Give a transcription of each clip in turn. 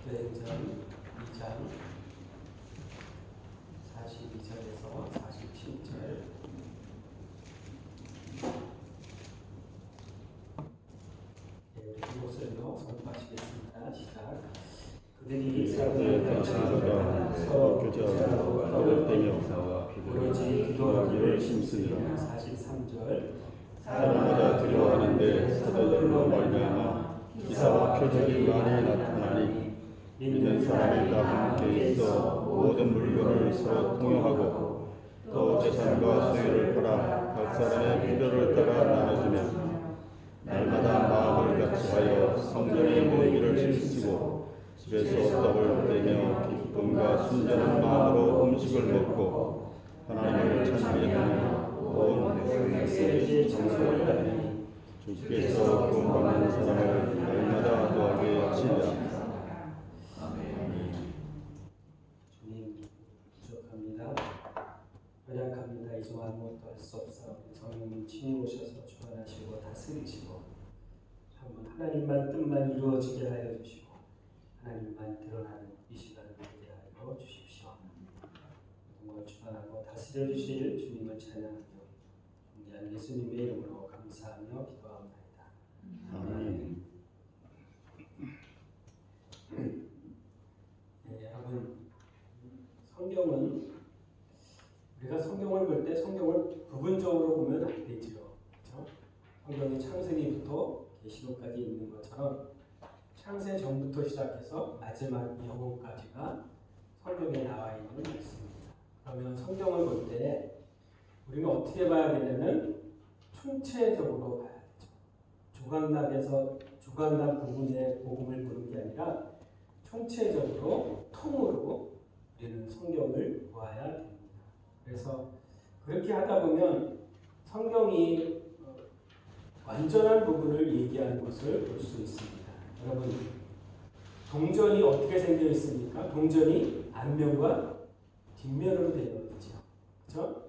사도행전 2장 42절에서 47절. 우리 그곳을로 선포하시겠습니다. 시작. 그들이 사도의 가르침보다 서로 교제하고 떡을 떼며 오로지 기도하기를 힘쓰니라. 43절. 사람마다 두려워하는데 사도들로 말미암아 기사와 표적이 많이 나타나니 믿는 사람이 다 함께 있어 모든 물건을 서로 통용하고 또 재산과 소유를 팔아 각 사람의 필요를 따라 나눠주며 날마다 마음을 같이하여 성전에 모이기를 힘쓰고 집에서 떡을 떼며 기쁨과 순전한 마음으로 음식을 먹고 하나님을 찬미하며 온 백성에게 정성을 다하니 주께서 구원받는 사람을 날마다 더하게 하시리라. 주님 부족합니다. 연약합니다. 이 중 아무것도 할 수 없사오니 성령님 친히 오셔서 주관하시고 다스리시고 한번 하나님만 뜻만 이루어지게 하여 주시고 하나님만 드러나는 이 시간을 되게 하여 주십시오. 모든 걸 주관하고 다스려 주실 주님을 찬양하며 존귀한 예수님의 이름으로 감사하며 기도합니다. 아멘. 여러분, 성경은 우리가 성경을 볼 때 성경을 부분적으로 보면 안 되지요. 그렇죠? 성경이 창세기부터 계시록까지 있는 것처럼 창세 전부터 시작해서 마지막 영혼까지가 성경에 나와 있는 말씀입니다. 그러면 성경을 볼 때 우리는 어떻게 봐야 되냐면 총체적으로 봐야 되죠. 주관답 부분의 복음을 보는 게 아니라 총체적으로 통으로 우리는 성경을 보아야 됩니다. 그래서 그렇게 하다 보면 성경이 완전한 부분을 얘기하는 것을 볼 수 있습니다. 여러분, 동전이 어떻게 생겨 있습니까? 동전이 앞면과 뒷면으로 되어 있죠. 그렇죠?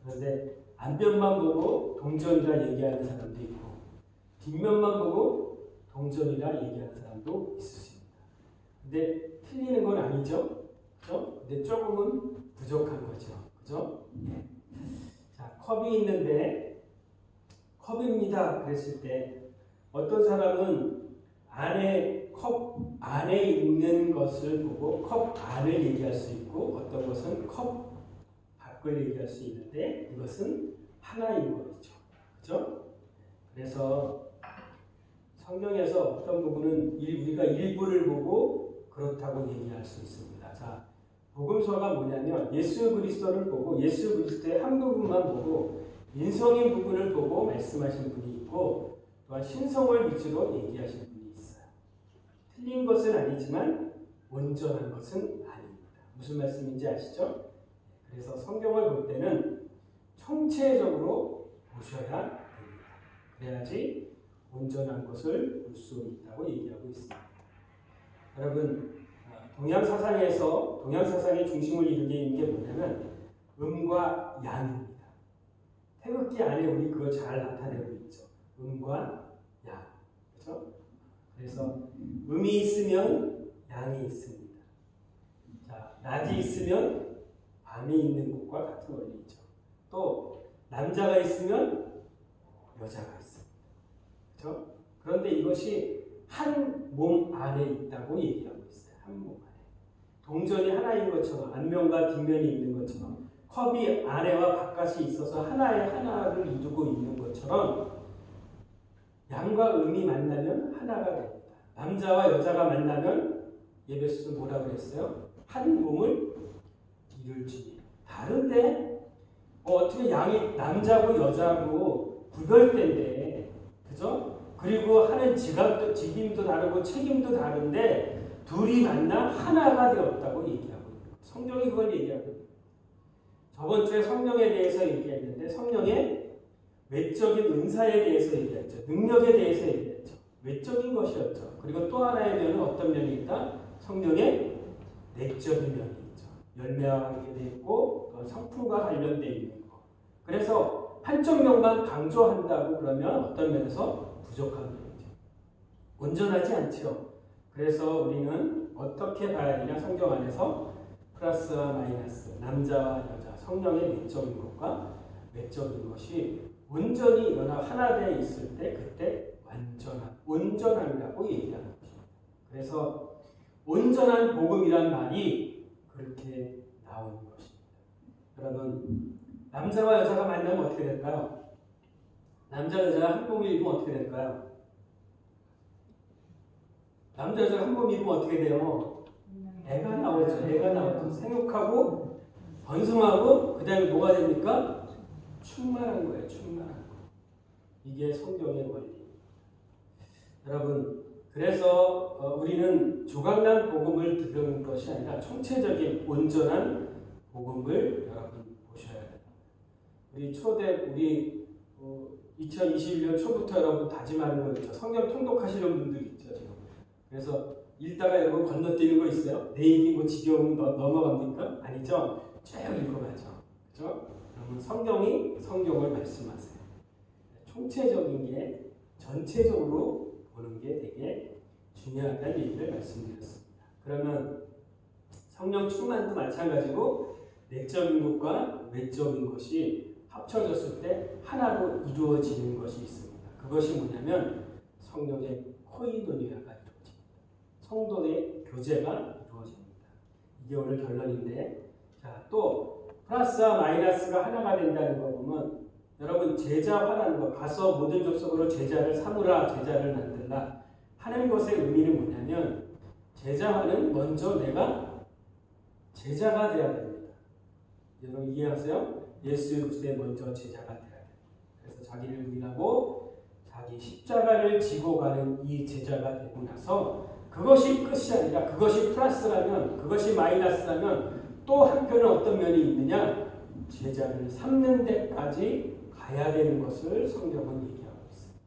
그런데 앞면만 보고 동전이라 얘기하는 사람도 있고 뒷면만 보고 동전이라 얘기하는 사람도 있을 수 있습니다. 근데 틀리는 건 아니죠. 그렇죠? 근데 조금은 부족한 거죠. 그죠? 예. 자, 컵이 있는데 컵입니다. 그랬을 때 어떤 사람은 컵 안에 있는 것을 보고 컵 안을 얘기할 수 있고 어떤 것은 컵 밖을 얘기할 수 있는데 이것은 하나인 거죠. 그죠? 그래서 성경에서 어떤 부분은 우리가 일부를 보고 그렇다고 얘기할 수 있습니다. 자, 복음서가 뭐냐면 예수 그리스도를 보고 예수 그리스도의 한 부분만 보고 인성인 부분을 보고 말씀하신 분이 있고 또한 신성을 위주로 얘기하신 분이 있어요. 틀린 것은 아니지만 온전한 것은 아닙니다. 무슨 말씀인지 아시죠? 그래서 성경을 볼 때는 총체적으로 보셔야 됩니다. 그래야지 온전한 것을 볼 수 있다고 얘기하고 있습니다. 여러분, 동양 사상의 중심을 이루게 있는 게 뭐냐면 음과 양입니다. 태극기 안에 우리 그거 잘 나타내고 있죠. 음과 양. 그렇죠? 그래서 음이 있으면 양이 있습니다. 자, 낮이 있으면 밤이 있는 것과 같은 원리죠. 또 남자가 있으면 여자가 있습니다. 그렇죠? 그런데 이것이 한 몸 안에 있다고 얘기하고 있어요. 한 몸 안에. 동전이 하나인 것처럼 앞면과 뒷면이 있는 것처럼 컵이 안에와 바깥이 있어서 하나를 이루고 있는 것처럼 양과 음이 만나면 하나가 됩니다. 남자와 여자가 만나면 예배소는 뭐라고 그랬어요? 한 몸을 이룰 주님. 다른데 어떻게 양이 남자고 여자고 구별된데, 그죠? 그리고 하는 직임도 다르고 책임도 다른데 둘이 만나 하나가 되었다고 얘기하고 있는 거예요. 성경이 그걸 얘기하고 있는 거예요. 저번 주에 성령에 대해서 얘기했는데 성령의 외적인 은사에 대해서 얘기했죠. 능력에 대해서 얘기했죠. 외적인 것이었죠. 그리고 또 하나의 면은 어떤 면이 있다? 성령의 내적인 면이 있죠. 열매와 관계되어 있고 성품과 관련되어 있는 거. 그래서 한쪽 면만 강조한다고 그러면 어떤 면에서 부족한 면이죠. 온전하지 않죠. 그래서 우리는 어떻게 봐야 되냐? 성경 안에서 플러스와 마이너스, 남자와 여자, 성령의 내적인 것과 외적인 것이 온전히 연합 하나 되어 있을 때 그때 온전함이라고 얘기하는 것입니다. 그래서 온전한 복음이란 말이 그렇게 나오는 것입니다. 여러분, 남자와 여자가 만나면 어떻게 될까요? 남자 여자가 한 몸을 입으면 어떻게 될까요? 남자 여자가 한 몸을 입으면 어떻게 돼요? 애가 나오죠. 애가 나오죠. 생육하고 번성하고 그 다음에 뭐가 됩니까? 충만한 거예요. 충만한 거. 이게 성경의 원리입니다. 여러분, 그래서 우리는 조각난 복음을 들은 것이 아니라 총체적인 온전한 복음을 여러분 보셔야 돼요. 우리 2021년 초부터 여러분 다짐하는 거 있죠. 성경 통독하시는 분들 있죠. 지금. 그래서 읽다가 여러분 건너뛰는 거 있어요? 내일이 뭐 지겨우면 넘어갑니까? 아니죠? 쭉 읽어가죠. 그죠? 그러면 성경을 말씀하세요. 총체적인 게 전체적으로 보는 게 되게 중요하다는 얘기를 말씀드렸습니다. 그러면 성령 충만도 마찬가지고 내적인 것과 외적인 것이 합쳐졌을 때 하나로 이루어지는 것이 있습니다. 그것이 뭐냐면 성령의 코이노니아가 이루어집니다. 성도의 교제가 이루어집니다. 이게 오늘 결론인데, 자, 또 플러스와 마이너스가 하나가 된다는 거 보면 여러분 제자화라는 거, 가서 모든 족속으로 제자를 삼으라, 제자를 만들라 하는 것의 의미는 뭐냐면 제자화는 먼저 내가 제자가 돼야 됩니다. 여러분 이해하세요? 예수 그리스도의 먼저 제자가 돼야 돼요. 그래서 자기를 위하고 자기 십자가를 지고 가는 이 제자가 되고 나서 그것이 끝이 아니라 그것이 플러스라면, 그것이 마이너스라면 또 한편은 어떤 면이 있느냐? 제자를 삼는 데까지 가야 되는 것을 성경은 얘기하고 있습니다.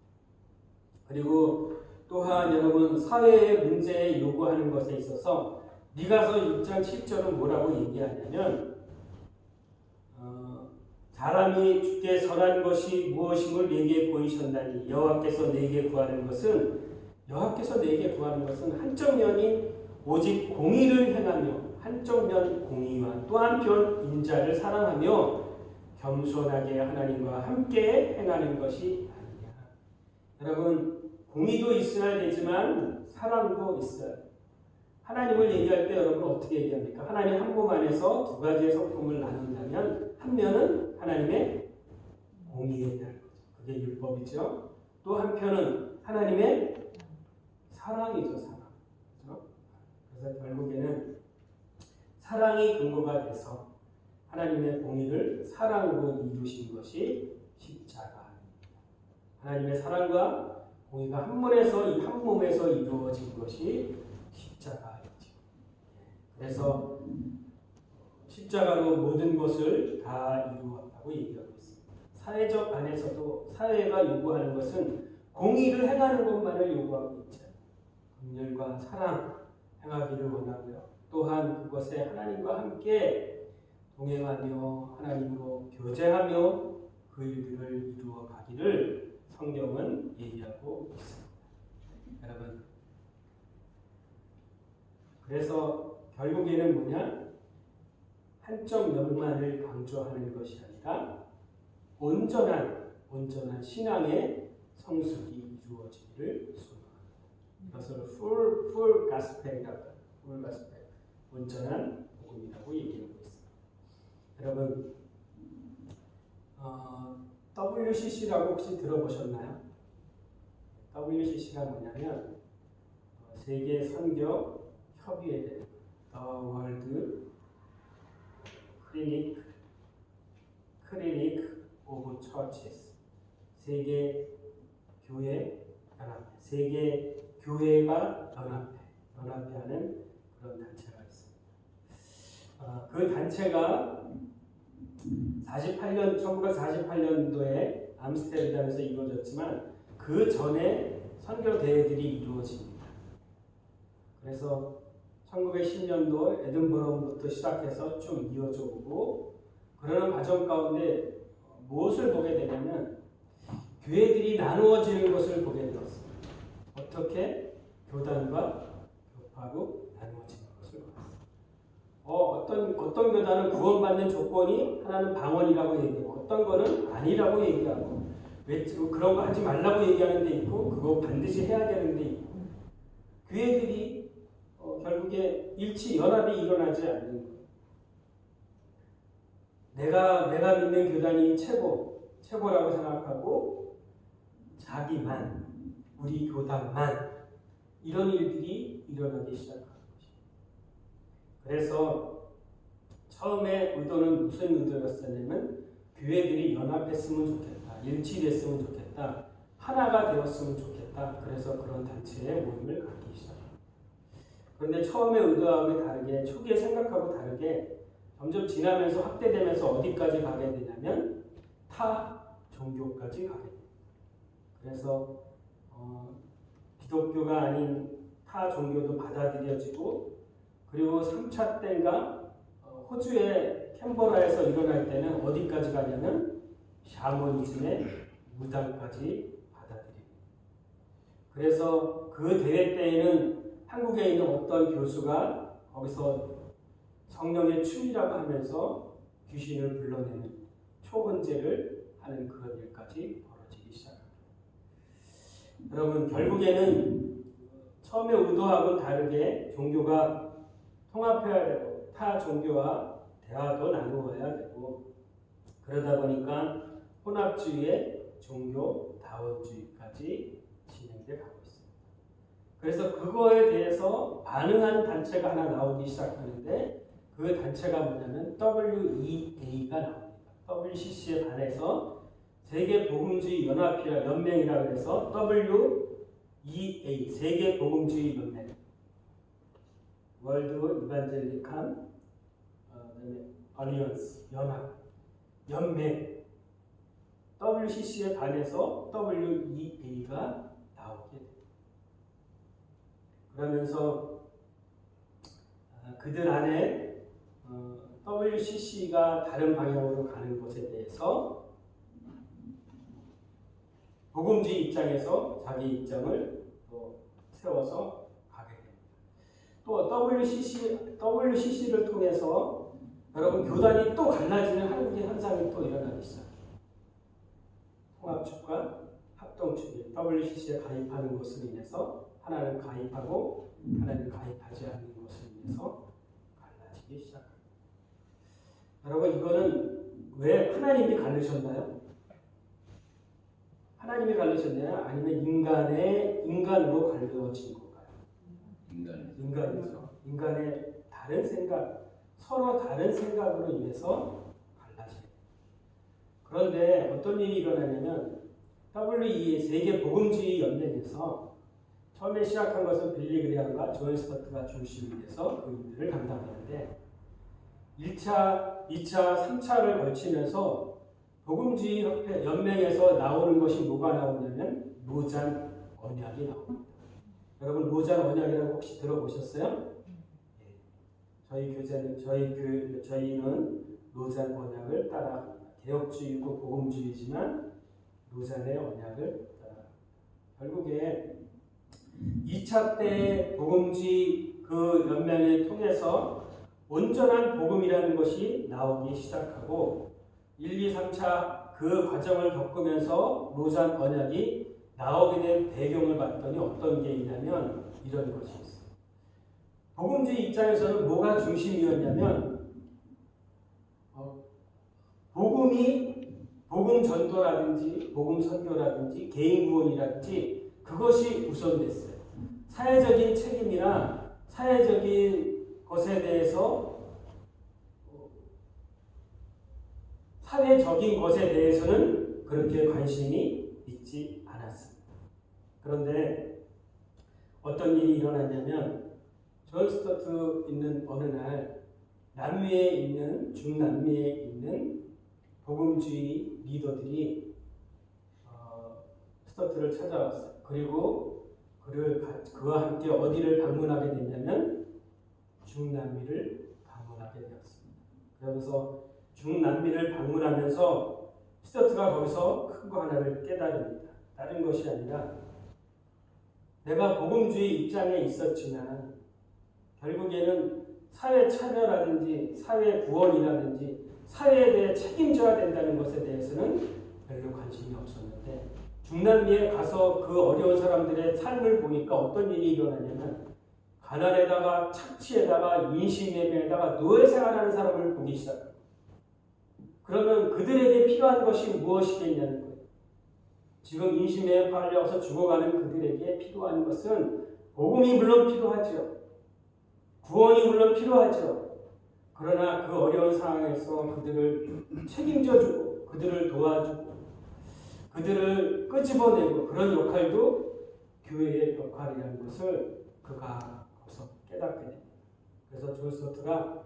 그리고 또한 여러분 사회의 문제에 요구하는 것에 있어서 미가서 6장 7절은 뭐라고 얘기하냐면 사람이 주께 선한 것이 무엇임을 내게 보이셨나니 여호와께서 내게 구하는 것은 한쪽 면이 오직 공의를 행하며 한쪽 면 공의와 또 한편 인자를 사랑하며 겸손하게 하나님과 함께 행하는 것이 아니냐. 여러분 공의도 있어야 되지만 사랑도 있어야 돼요. 하나님을 얘기할 때 여러분 어떻게 얘기합니까? 하나님 한 몸 안에서 두 가지의 성품을 나눈다면 한 면은 하나님의 공의에 대한 거죠. 그게 율법이죠. 또 한편은 하나님의 사랑이죠. 사랑. 그렇죠? 그래서 결국에는 사랑이 근거가 돼서 하나님의 공의를 사랑으로 이루신 것이 십자가입니다. 하나님의 사랑과 공의가 한 몸에서 이루어진 것이 십자가이죠. 그래서 십자가로 모든 것을 다 이루었다고 얘기하고 있습니다. 사회적 안에서도 사회가 요구하는 것은 공의를 행하는 것만을 요구하고 있죠. 긍휼과 사랑 행하기를 원하고요. 또한 그것에 하나님과 함께 동행하며 하나님으로 교제하며 그 일들을 이루어 가기를 성경은 얘기하고 있습니다. 여러분, 그래서 결국에는 뭐냐? 한쪽 면만을 강조하는 것이 아니라 온전한 신앙의 성숙이 이루어지기를 소망합니다. 이것을 full gospel이라고 합니다. full gospel, 온전한 복음이라고 얘기하고 있습니다. 여러분, WCC라고 혹시 들어보셨나요? WCC가 뭐냐면 세계 선교 협의회 대 월드 클리닉 오브 처치스, 세계 교회 연합회, 세계 교회가 연합회하는 그런 단체가 있습니다. 그 단체가 1948년도에 암스테르담에서 이루어졌지만 그 전에 선교 대회들이 이루어집니다. 그래서 1910년도 에든버러부터 시작해서 쭉 이어져 오고, 그러는 과정 가운데 무엇을 보게 되냐면 교회들이 나누어지는 것을 보게 되었습니다. 어떻게? 교단과 바로 나누어지는 것을 봤습니다. 어떤 교단은 구원받는 조건이 하나는 방언이라고 얘기하고 어떤 거는 아니라고 얘기하고 왜 그런 거 하지 말라고 얘기하는 데 있고 그거 반드시 해야 되는 데 있고 교회들이 결국에 연합이 일어나지 않는 거예요. 내가 믿는 교단이 최고라고 생각하고 자기만 우리 교단만 이런 일들이 일어나기 시작하는 것입니다. 그래서 처음에 의도는 무슨 의도였었냐면 교회들이 연합했으면 좋겠다. 일치됐으면 좋겠다. 하나가 되었으면 좋겠다. 그래서 그런 단체의 모임을 갖기 시작합니다. 그런데 처음에 의도하고 다르게 초기에 생각하고 다르게 점점 지나면서 확대되면서 어디까지 가게 되냐면 타 종교까지 가게 됩니다. 그래서 기독교가 아닌 타 종교도 받아들여지고 그리고 3차 때인가 호주의 캔버라에서 일어날 때는 어디까지 가냐면 샤머니즘의 무당까지 받아들입니다. 그래서 그 대회 때에는 한국에 있는 어떤 교수가 거기서 성령의 춤이라고 하면서 귀신을 불러내는 초혼제를 하는 그런 일까지 벌어지기 시작합니다. 여러분 결국에는 처음에 의도하고는 다르게 종교가 통합해야 되고 타 종교와 대화도 나누어야 되고 그러다 보니까 혼합주의의 종교다원주의까지 진행돼 가고 있습니다. 그래서 그거에 대해서 반응한 단체가 하나 나오기 시작하는데 그 단체가 뭐냐면 WEA가 나옵니다. WCC에 반해서 세계복음주의 연맹이라 그래서 WEA 세계복음주의 연맹 월드 이반젤리칸 알리언스 연맹 WCC에 반해서 WEA가 나오게 됩니다. 그러면서 그들 안에 WCC가 다른 방향으로 가는 것에 대해서 복음주의 입장에서 자기 입장을 또 세워서 가게 됩니다. 또 WCC를 통해서 여러분 교단이 또 갈라지는 한국의 현상이 또 일어나기 시작합니다. 통합축과 합동축이 WCC에 가입하는 것으로 인해서 하나는 가입하고 하나는 가입하지 않는 것으로 인해서 갈라지기 시작합니다. 여러분 이거는 왜 하나님이 갈르셨나요? 하나님이 갈르셨냐? 아니면 인간으로 갈르어진 건가요? 인간이죠. 인간의 다른 생각, 서로 다른 생각으로 인해서 갈라져요. 그런데 어떤 일이 일어나냐면 WEA 세계복음주의 연맹에서 처음에 시작한 것은 빌리 그레함과 존 스토트가 중심이 돼서 그 일들을 담당하는데 1차, 2차, 3차를 거치면서 복음주의 협회 연맹에서 나오는 것이 뭐가 나오냐면 로잔 언약이 나옵니다. 여러분 로잔 언약이라고 혹시 들어보셨어요? 저희는 로잔 언약을 따라갑니다. 개혁주의고 복음주의지만 로잔의 언약을 따라갑니다. 결국에 2차 때 복음주의 그 연맹을 통해서 온전한 복음이라는 것이 나오기 시작하고 1, 2, 3차 그 과정을 겪으면서 로잔 언약이 나오게 된 배경을 봤더니 어떤 게 있냐면 이런 것이 있어요. 복음주의 입장에서는 뭐가 중심이었냐면 복음 전도라든지 복음 선교라든지 개인 구원이라든지 그것이 우선됐어요. 사회적인 책임이나 사회적인 것에 대해서는 그렇게 관심이 있지 않았습니다. 그런데 어떤 일이 일어났냐면 존 스토트 있는 어느 날 중남미에 있는 복음주의 리더들이 스토트를 찾아왔어요. 그리고 그와 함께 어디를 방문하게 됐냐면 중남미를 방문하게 되었습니다. 그러면서 중남미를 방문하면서 스토트가 거기서 큰 거 하나를 깨달습니다. 다른 것이 아니라 내가 복음주의 입장에 있었지만 결국에는 사회 참여라든지 사회 구원이라든지 사회에 대해 책임져야 된다는 것에 대해서는 별로 관심이 없었는데 중남미에 가서 그 어려운 사람들의 삶을 보니까 어떤 일이 일어나냐면 가난에다가 착취에다가 인신매매에다가 노예 생활하는 사람을 보기 시작합니다. 그러면 그들에게 필요한 것이 무엇이겠냐는 거예요. 지금 인신매매에 팔려서 죽어가는 그들에게 필요한 것은 복음이 물론 필요하죠. 구원이 물론 필요하죠. 그러나 그 어려운 상황에서 그들을 책임져주고 그들을 도와주고 그들을 끄집어내고 그런 역할도 교회의 역할이라는 것을 그가 거기서 깨닫게 됩니다. 그래서 존 스토트가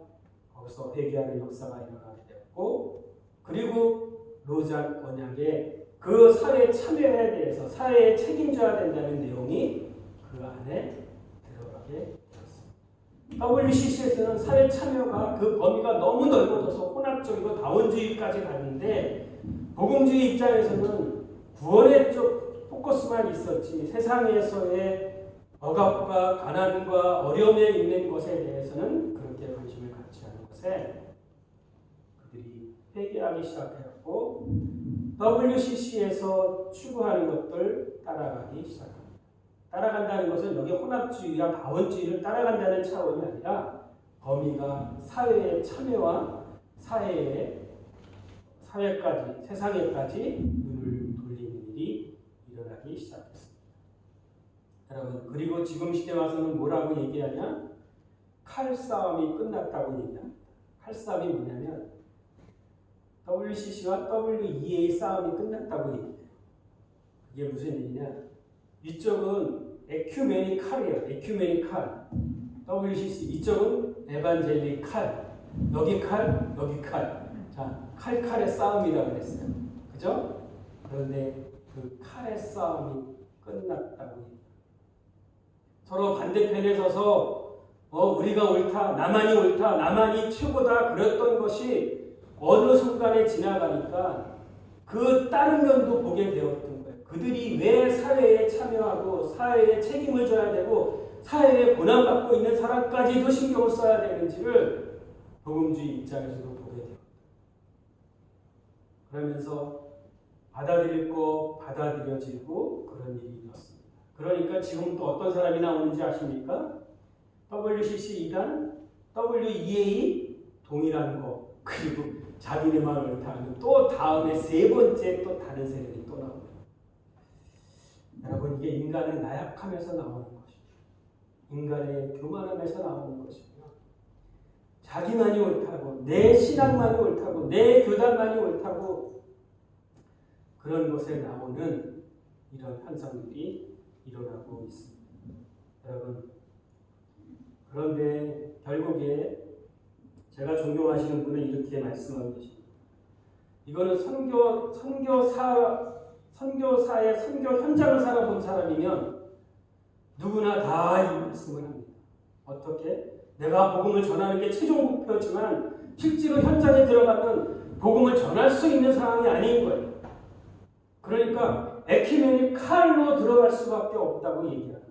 거기서 회개하는 역사가 일어나게 되었고 그리고 로잔 언약의 그 사회 참여에 대해서 사회에 책임져야 된다는 내용이 그 안에 들어가게 되었습니다. WCC에서는 사회 참여가 그 범위가 너무 넓어져서 혼합적이고 다원주의까지 갔는데 복음주의 입장에서는 구원의 쪽 포커스만 있었지 세상에서의 억압과 가난과 어려움에 있는 것에 대해서는 그렇게 관심을 갖지 않은 것에 그들이 회개하기 시작했고 WCC에서 추구하는 것들 따라가기 시작합니다. 따라간다는 것은 여기 혼합주의와 다원주의를 따라간다는 차원이 아니라 범위가 사회의 참여와 사회까지 세상에까지 눈을 돌리는 일이 일어나기 시작했습니다. 여러분 그리고 지금 시대 와서는 뭐라고 얘기하냐? 칼싸움이 끝났다고 얘기합니다. 칼싸움이 뭐냐면 WCC와 WEA 싸움이 끝났다고 얘기해요. 그게 무슨 얘기냐? 이쪽은 에큐메니칼이에요. 에큐메니칼. WCC 이쪽은 에반젤리칼. 여기 칼, 여기 칼. 자, 칼의 싸움이라고 그랬어요. 그죠? 그런데 그 칼의 싸움이 끝났다고 얘기해요. 서로 반대편에 서서 우리가 옳다, 나만이 옳다, 나만이 최고다 그랬던 것이 어느 순간에 지나가니까 그 다른 면도 보게 되었던 거예요. 그들이 왜 사회에 참여하고 사회에 책임을 져야 되고 사회에 고난받고 있는 사람까지도 신경을 써야 되는지를 복음주의 입장에서도 보게 돼요. 그러면서 받아들일 거 받아들여지고 그런 일이 일어났습니다. 그러니까 지금 또 어떤 사람이 나오는지 아십니까? WCC 2단, WEA 동일한 거 그리고 자기네만 옳다는 또 다음에 세 번째 또 다른 세력이 또 나옵니다. 여러분 이게 인간의 나약함에서 나오는 것입니다. 인간의 교만함에서 나오는 것이고요. 자기만이 옳다고 내 신앙만이 옳다고 내 교단만이 옳다고 그런 것에 나오는 이런 현상들이 일어나고 있습니다. 여러분 그런데 결국에 제가 존경하시는 분은 이렇게 말씀하고 계십니다. 이거는 선교사의 선교 현장을 살아본 사람이면 누구나 다 이 말씀을 합니다. 어떻게? 내가 복음을 전하는 게 최종 목표지만 실제로 현장에 들어가면 복음을 전할 수 있는 상황이 아닌 거예요. 그러니까 에큐메닉 칼로 들어갈 수밖에 없다고 얘기하는 거예요.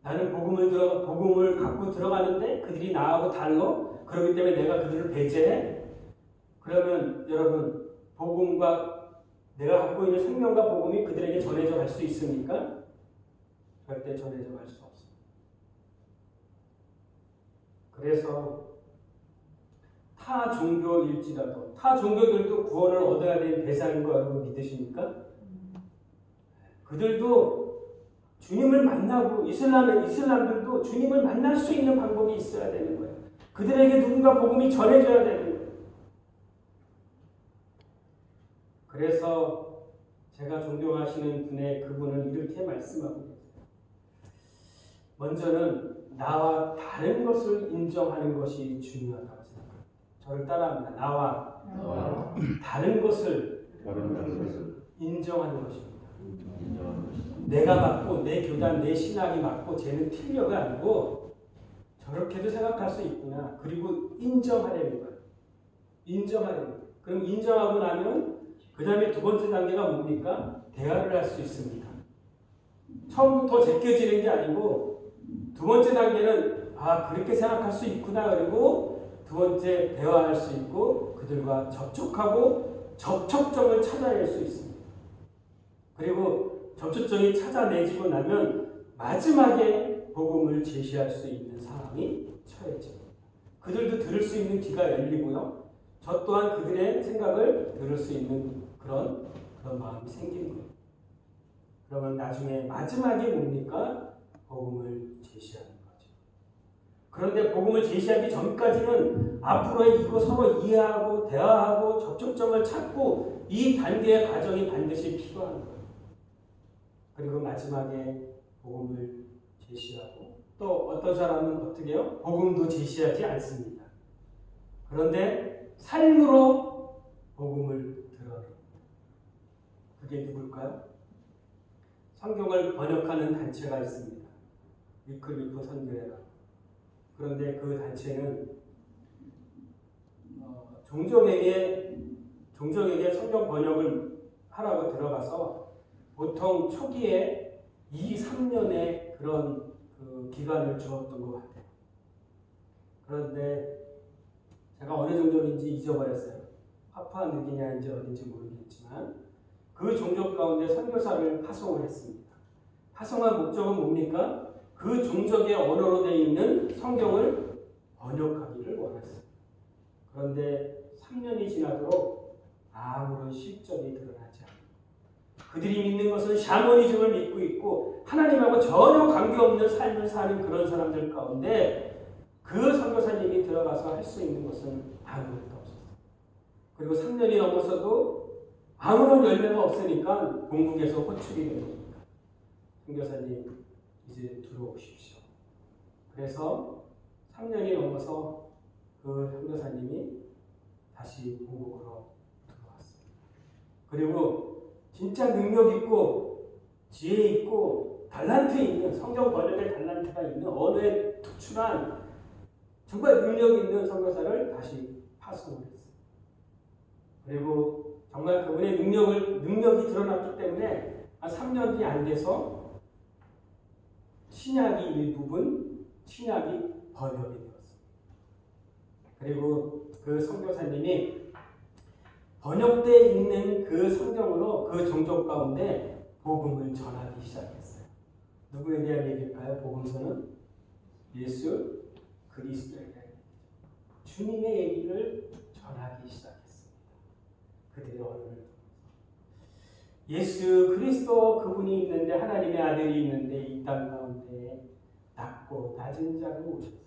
나는 복음을 갖고 들어가는데 그들이 나하고 달라? 그렇기 때문에 내가 그들을 배제해? 그러면 여러분 복음과 내가 갖고 있는 생명과 복음이 그들에게 전해져 갈 수 있습니까? 절대 전해져 갈 수 없습니다. 그래서 타 종교일지라도 타 종교들도 구원을 얻어야 될 대상인 거 여러분 믿으십니까? 그들도 주님을 만나고 이슬람들도 주님을 만날 수 있는 방법이 있어야 되는 거예요. 그들에게 누군가 복음이 전해져야 되는 거예요. 그래서 제가 존경하시는 그분은 이렇게 말씀하고 계세요. 먼저는 나와 다른 것을 인정하는 것이 중요하다고 생각합니다. 저를 따라합니다. 나와 다른 것을 인정하는 것입니다. 내가 맞고 내 교단, 내 신학이 맞고 쟤는 틀려가 아니고 저렇게도 생각할 수 있구나. 그리고 인정하려는 거예요. 인정하려는 거예요. 그럼 인정하고 나면 그 다음에 두 번째 단계가 뭡니까? 대화를 할 수 있습니다. 처음부터 제껴지는 게 아니고 두 번째 단계는 그렇게 생각할 수 있구나. 그리고 두 번째 대화할 수 있고 그들과 접촉하고 접촉점을 찾아낼 수 있습니다. 그리고 접촉점이 찾아내지고 나면 마지막에 복음을 제시할 수 있는 상황이 처해집니다. 그들도 들을 수 있는 귀가 열리고요. 저 또한 그들의 생각을 들을 수 있는 그런 마음이 생기는 거예요. 그러면 나중에 마지막이 뭡니까? 복음을 제시하는 거죠. 그런데 복음을 제시하기 전까지는 앞으로의 이거 서로 이해하고 대화하고 접촉점을 찾고 이 단계의 과정이 반드시 필요한 거예요. 그리고 마지막에 복음을 제시하고 또 어떤 사람은 어떻게 해요? 복음도 제시하지 않습니다. 그런데 삶으로 복음을 드러냅니다. 그게 누굴까요? 성경을 번역하는 단체가 있습니다. 위클리프 선교회라고. 그런데 그 단체는 종족에게 성경 번역을 하라고 들어가서 보통 초기에 2, 3년의 그런 기간을 주었던 것 같아요. 그런데 제가 어느 종족인지 잊어버렸어요. 파푸아뉴기니아인지 어딘지 모르겠지만 그 종족 가운데 선교사를 파송을 했습니다. 파송한 목적은 뭡니까? 그 종족의 언어로 되어 있는 성경을 번역하기를 원했어요. 그런데 3년이 지나도록 아무런 실적이 드러나지 않고 그들이 믿는 것은 샤머니즘을 믿고 있고 하나님하고 전혀 관계없는 삶을 사는 그런 사람들 가운데 그 선교사님이 들어가서 할 수 있는 것은 아무것도 없었어요. 그리고 3년이 넘어서도 아무런 열매가 없으니까 본국에서 호출이 된 겁니다. 선교사님 이제 들어오십시오. 그래서 3년이 넘어서 그 선교사님이 다시 본국으로 들어왔습니다. 그리고 진짜 능력 있고 지혜 있고 달란트 있는 성경 번역의 달란트가 있는 언어에 특출한 정말 능력 있는 선교사를 다시 파송을 했어요. 그리고 정말 그분의 능력이 드러났기 때문에 3년이 안 돼서 신약이 일부분 신약이 번역이 되었습니다. 그리고 그 선교사님이 번역되어 있는 그 성경으로 그 종족 가운데 복음을 전하기 시작했어요. 누구에 대한 얘기일까요? 복음서는 예수 그리스도에 대한 얘기죠. 주님의 얘기를 전하기 시작했습니다. 그들의 언어를 예수 그리스도 그분이 있는데 하나님의 아들이 있는데 이 땅 가운데 낮고 낮은 자로 오셔서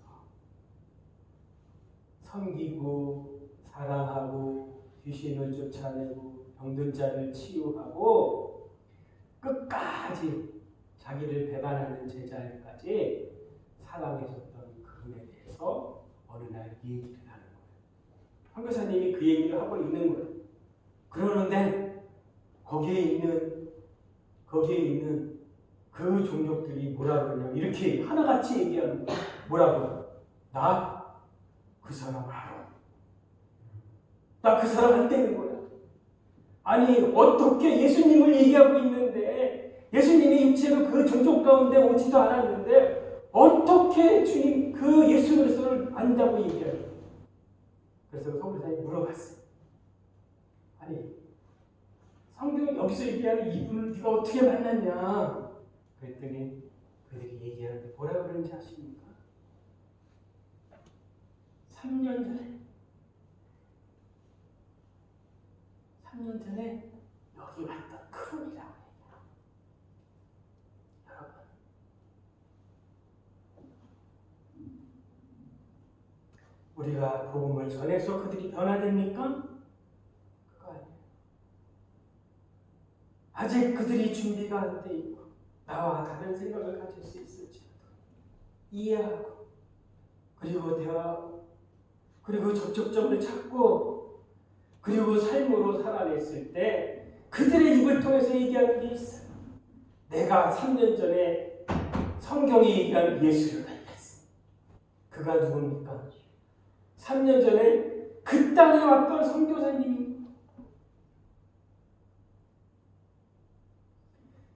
섬기고 사랑하고 귀신을 쫓아내고 병든 자를 치유하고 끝까지 자기를 배반하는 제자들까지 사랑해줬던 그분에 대해서 어느 날 얘기를 하는 거예요. 선교사님이 그 얘기를 하고 있는 거예요. 그러는데 거기에 있는 그 종족들이 뭐라 그러냐면 이렇게 하나같이 얘기하는 거예요. 뭐라고? 나 그 사람 알아. 나 그 사람 안 되는 거야. 아니 어떻게 예수님을 얘기하고 있는데 예수님이 육체로 그 종족 가운데 오지도 않았는데 어떻게 주님 그 예수 그리스도를 안다고 얘기해요? 그래서 선교사님이 물어봤어요. 아니 성경 여기서 얘기하는 이분을 네가 어떻게 만났냐? 그랬더니 그들이 얘기하는데 뭐라 그러는지 아십니까? 3년 전에 여기 왔던 그분이라고 해요. 여러분, 우리가 복음을 전해서 그들이 변화됩니까? 그거 아니에요. 아직 그들이 준비가 안 돼 있고 나와 다른 생각을 가질 수 있을지라도 이해하고 그리고 대화하고 그리고 접촉점을 찾고 그리고 삶으로 살아냈을 때 그들의 입을 통해서 얘기하는 게 있어요. 내가 3년 전에 성경이 얘기하는 예수를 만났어. 그가 누굽니까? 3년 전에 그 땅에 왔던 선교사님이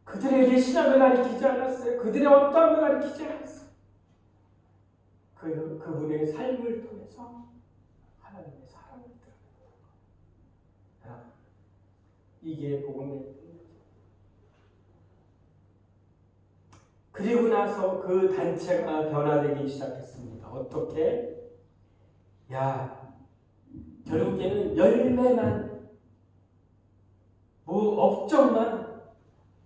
그들에게 신학을 가르치지 않았어요. 그들의 어떠함을 가르치지 않았어요. 그분의 삶을 통해서 하나님의 사랑을 드러내는 이게 복음의 뜻이죠. 그리고 나서 그 단체가 변화되기 시작했습니다. 어떻게? 결국에는 열매만, 업적만,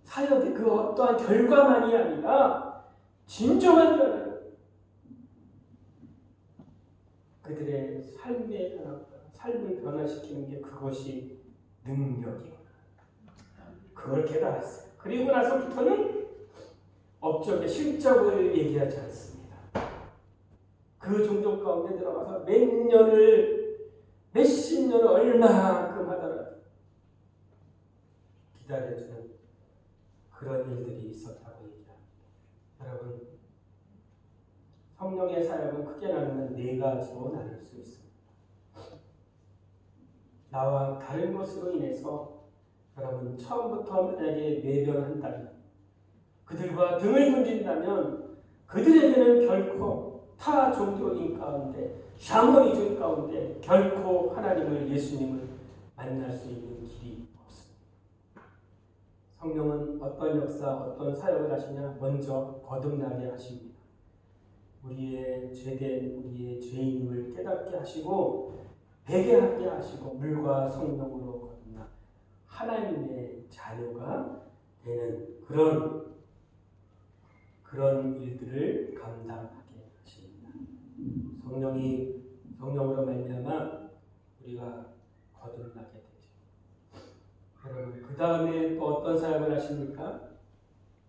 사역의 그 어떠한 결과만이 아니라 진정한 변화, 그들의 삶의 변화, 삶을 변화시키는 게 그것이 능력이구나. 그걸 깨달았어요. 그리고 나서부터는 업적의 실적을 얘기하지 않습니다. 그 종족 가운데 들어가서 몇십 년을 얼마만큼 하더라도 기다려주는 그런 일들이 있었다고 얘기합니다. 여러분, 성령의 사역은 크게 나누면 4가지로 나눌 수 있습니다. 나와 다른 것으로 인해서 여러분 처음부터 만약에 외면한다면, 그들과 등을 돌린다면 그들에게는 결코 타 종교인 가운데, 샤머니즘 가운데 결코 하나님을, 예수님을 만날 수 있는 길이 없습니다. 성령은 어떤 역사, 어떤 사역을 하시냐? 먼저 거듭나게 하십니다. 우리의 죄된, 우리의 죄인임을 깨닫게 하시고 회개하게 하시고 물과 성령으로 거듭나 하나님의 자녀가 되는 그런 일들을 감당하게 하십니다. 성령으로 말미암아 우리가 거듭나게 되죠. 여러분, 그 다음에 또 어떤 사역을 하십니까?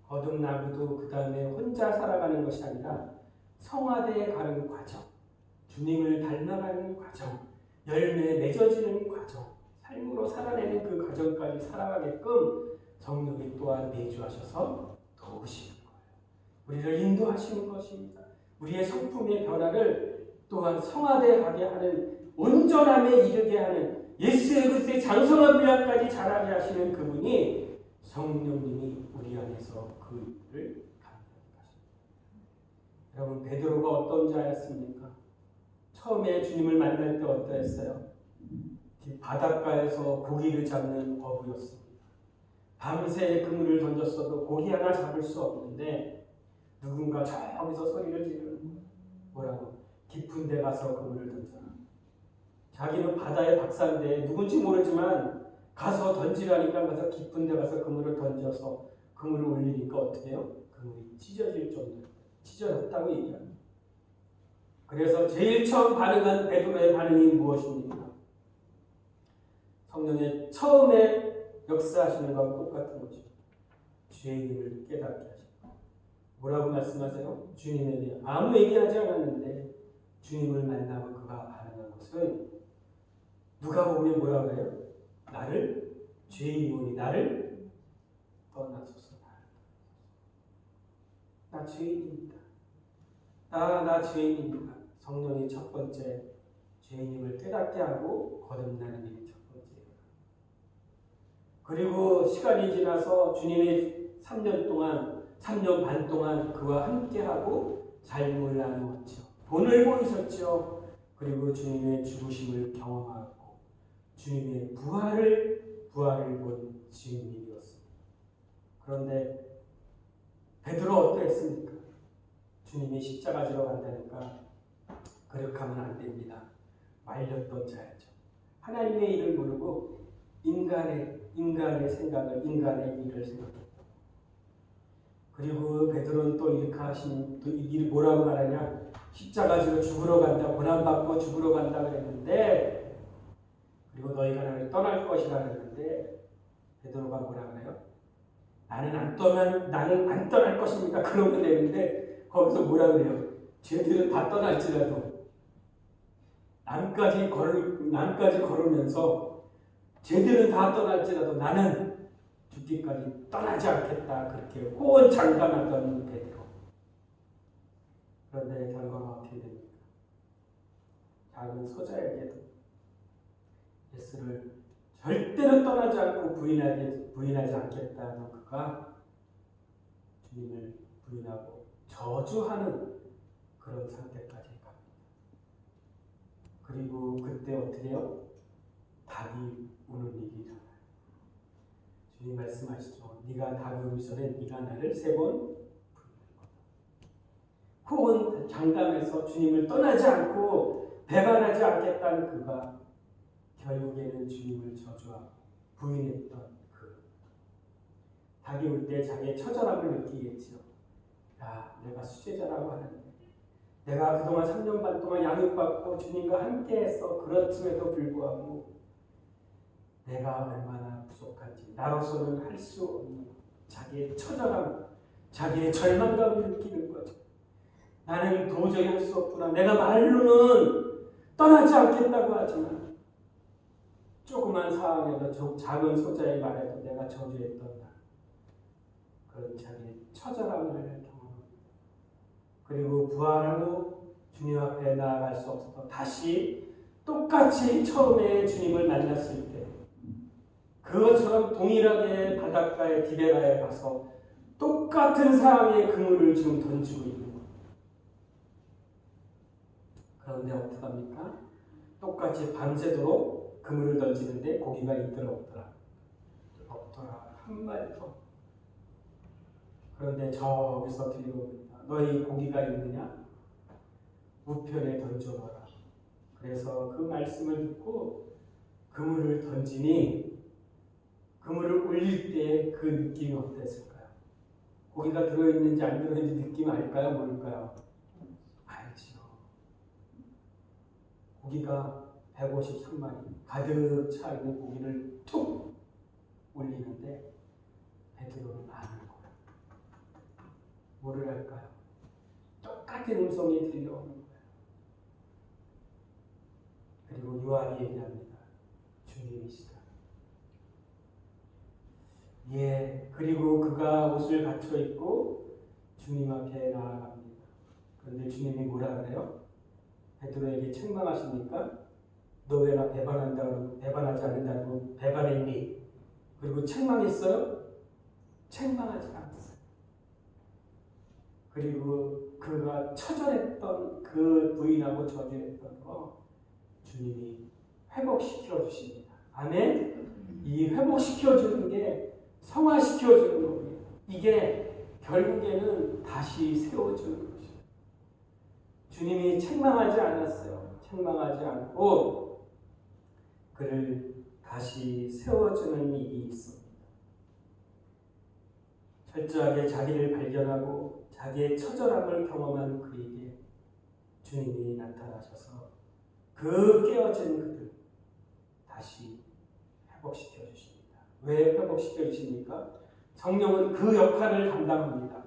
거듭나고도 그 다음에 혼자 살아가는 것이 아니라 성화대에 가는 과정, 주님을 닮아가는 과정, 열매 맺어지는 과정, 삶으로 살아내는 그 과정까지 살아가게끔 성령이 또한 내주하셔서 도우시는 거예요. 우리를 인도하시는 것입니다. 우리의 성품의 변화를 또한 성화대에 가게 하는, 온전함에 이르게 하는, 예수의 그리스도의 장성한 분량까지 자라게 하시는 그분이 성령님이 우리 안에서 그 일을 감당하십니다. 여러분, 베드로가 어떤 자였습니까? 처음에 주님을 만날 때 어떠했어요? 바닷가에서 고기를 잡는 어부였습니다. 밤새 그물을 던졌어도 고기 하나 잡을 수 없는데 누군가 저기서 소리를 지르는 거예요. 뭐라고? 깊은 데 가서 그물을 던져라. 자기는 바다의 박사인데 누군지 모르지만 가서 던지라니까 가서 깊은 데 가서 그물을 던져서 그물을 올리니까 어떻게 해요? 그물이 찢어질 정도로 찢어졌다고 얘기합니다. 그래서 제일 처음 반응한 베드로의 반응이 무엇입니까? 성령의 처음에 역사하시는 것과 똑같은 거죠. 주님을 깨닫게 하십니다. 뭐라고 말씀하세요? 주님에 대해 아무 얘기하지 않았는데 주님을 만나고 그가 반응한 것은 누가 보면 뭐라고 해요? 나를 죄인이오니 나를 떠나소서. 나 죄인입니다. 나 죄인입니다. 성령이 첫 번째 죄인임을 깨닫게 하고 거듭나는 일이 첫 번째예요. 그리고 시간이 지나서 주님이 3년 반 동안 그와 함께하고 삶을 나누었죠. 본을 보이셨죠. 그리고 주님의 죽으심을 경험하고 주님의 부활을 본 증인이었습니다. 그런데 베드로 어떠했습니까? 주님이 십자가 지러 간다니까 그렇게 하면 안 됩니다. 말렸던 자였죠. 하나님의 일을 모르고 인간의 생각을, 인간의 일을 생각했다. 그리고 베드로는 또 이렇게 하신, 또 뭐라고 말하냐? 십자가 지러 죽으러 간다, 고난받고 죽으러 간다 그랬는데, 그리고 너희가 나를 떠날 것이라 그랬는데, 베드로가 뭐라 그래요? 나는 안 떠날 것입니다. 그러면 되는데, 거기서 뭐라 그래요? 쟤들은 다 떠날지라도 남까지 걸으면서 쟤들은 다 떠날지라도 나는 죽기까지 떠나지 않겠다. 그렇게 호언장담하던 베드로. 그런데 결과가 어떻게 됩니까? 작은 소자에게도 예수를 절대로 떠나지 않고 부인하지 않겠다는 그가 주님을 부인하고 저주하는 그런 상태까지 가. 그리고 그때 어떻게 해요? 닭이 우는 일이 일어나요. 주님 말씀하시죠. 네가 닭이 우기 전에 네가 나를 3번 후원 장담해서 주님을 떠나지 않고 배반하지 않겠다는 그가 결국에는 주님을 저주하고 부인했던 그 닭이 울 때 자기의 처절함을 느끼겠지요. 야, 내가 수제자라고 하는데 내가 그동안 3년 반 동안 양육받고 주님과 함께해서 그렇음에도 불구하고 내가 얼마나 부족한지 나로서는 할 수 없는 자기의 처절함, 자기의 절망감을 느끼는 거죠. 나는 도저히 할 수 없구나. 내가 말로는 떠나지 않겠다고 하지만 조그만 상황에도 작은 소자의 말에도 내가 저주했던 그런 자기의 처절함을 경험합니다. 그리고 부활하고 주님 앞에 나아갈 수 없어서 다시 똑같이 처음에 주님을 만났을 때 그것처럼 동일하게 바닷가의 디베라에 가서 똑같은 상황에 그물을 지금 던지고 있는 거예요. 그런데 어떡합니까? 똑같이 밤새도록 그물을 던지는데 고기가 있더라 없더라? 없더라. 한 마리 더. 그런데 저기서 들려옵니다. 너희 고기가 있느냐? 우편에 던져봐라. 그래서 그 말씀을 듣고 그물을 던지니 그물을 올릴 때 그 느낌이 어땠을까요? 고기가 들어있는지 안 들어있는지 느낌 알까요? 모를까요? 알지요. 고기가 153마리 가득 차 있는 고기를 툭 올리는데 베드로는 아는 거예요. 뭐를 할까요? 똑같은 음성이 들려오는 거예요. 그리고 요한이 얘기합니다. 주님이시다. 예, 그리고 그가 옷을 갖춰 입고 주님 앞에 나아갑니다. 그런데 주님이 뭐라 그래요? 베드로에게 책망하십니까? 너 왜 나 배반한다고 배반하지 않는다고 배반했니? 그리고 책망했어요? 책망하지 않았어요. 그리고 그가 처절했던 그 부인하고 저주했던 거 주님이 회복시켜 주십니다. 아멘? 이 회복시켜 주는 게 성화시켜 주는 겁니다. 이게 결국에는 다시 세워주는 것이에요. 주님이 책망하지 않았어요. 책망하지 않고 그를 다시 세워주는 일이 있습니다. 철저하게 자기를 발견하고 자기의 처절함을 경험한 그에게 주님이 나타나셔서 그 깨어진 그들 다시 회복시켜 주십니다. 왜 회복시켜 주십니까? 성령은 그 역할을 담당합니다.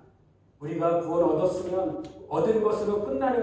우리가 구원 얻었으면 얻은 것으로 끝나는